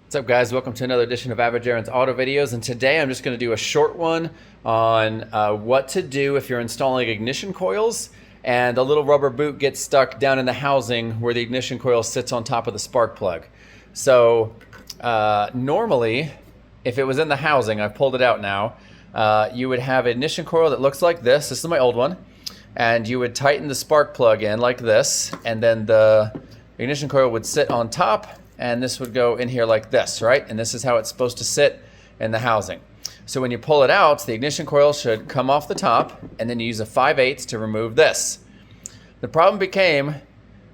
What's up, guys? Welcome to another edition of Average Aaron's Auto Videos, and today I'm just going to do a short one on what to do if you're installing ignition coils and a little rubber boot gets stuck down in the housing where the ignition coil sits on top of the spark plug. So normally, if it was in the housing, I've pulled it out now, you would have an ignition coil that looks like this. This is my old one. And you would tighten the spark plug in like this, and then the ignition coil would sit on top, and this would go in here like this, right? And this is how it's supposed to sit in the housing. So when you pull it out, the ignition coil should come off the top, and then you use a 5/8 to remove this. The problem became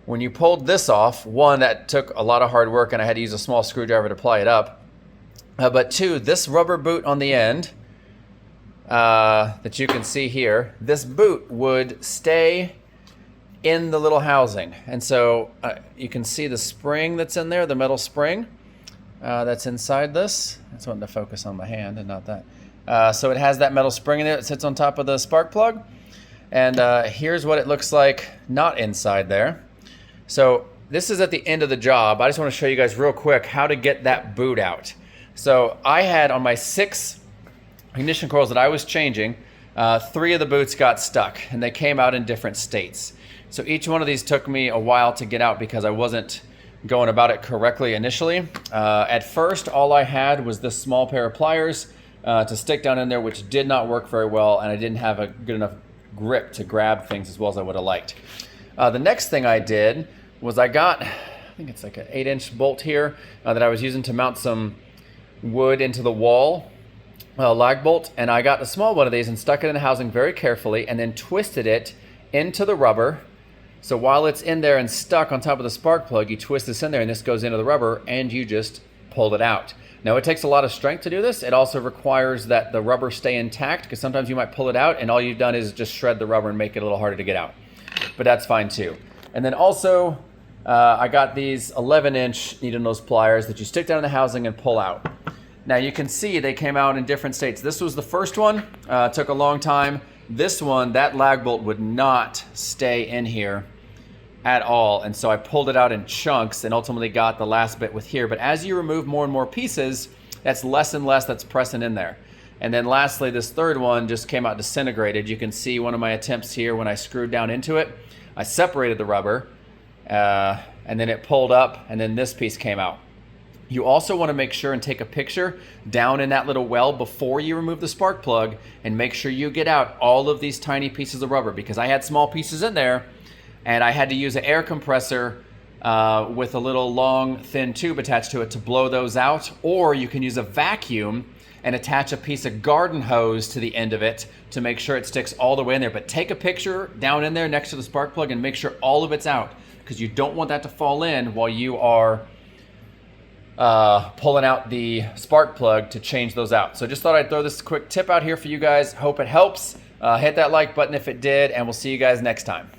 when you pulled this off, one, that took a lot of hard work, and I had to use a small screwdriver to ply it up. But two, this rubber boot on the end that you can see here, this boot would stay in the little housing. And so you can see the spring that's in there, the metal spring that's inside this. That's wanting to focus on my hand and not that. So it has that metal spring in there that sits on top of the spark plug. And here's what it looks like not inside there. So this is at the end of the job. I just want to show you guys real quick how to get that boot out. So I had on my 6 ignition coils that I was changing, 3 of the boots got stuck and they came out in different states. So each one of these took me a while to get out because I wasn't going about it correctly initially. At first, all I had was this small pair of pliers to stick down in there, which did not work very well, and I didn't have a good enough grip to grab things as well as I would have liked. The next thing I did was I got, I think it's like an 8-inch bolt here that I was using to mount some wood into the wall, lag bolt, and I got a small one of these and stuck it in the housing very carefully and then twisted it into the rubber. So while it's in there and stuck on top of the spark plug, you twist this in there and this goes into the rubber and you just pull it out. Now it takes a lot of strength to do this. It also requires that the rubber stay intact because sometimes you might pull it out and all you've done is just shred the rubber and make it a little harder to get out. But that's fine too. And then also I got these 11-inch needle nose pliers that you stick down in the housing and pull out. Now you can see they came out in different states. This was the first one, took a long time. This one, that lag bolt would not stay in here at all, and so I pulled it out in chunks and ultimately got the last bit with here. But as you remove more and more pieces, that's less and less that's pressing in there. And then lastly, this third one just came out disintegrated. You can see one of my attempts here when I screwed down into it. I separated the rubber and then it pulled up and then this piece came out. You also want to make sure and take a picture down in that little well before you remove the spark plug and make sure you get out all of these tiny pieces of rubber, because I had small pieces in there and I had to use an air compressor with a little long thin tube attached to it to blow those out. Or you can use a vacuum and attach a piece of garden hose to the end of it to make sure it sticks all the way in there. But take a picture down in there next to the spark plug and make sure all of it's out, because you don't want that to fall in while you are pulling out the spark plug to change those out. So just thought I'd throw this quick tip out here for you guys. Hope it helps. Hit that like button if it did, and we'll see you guys next time.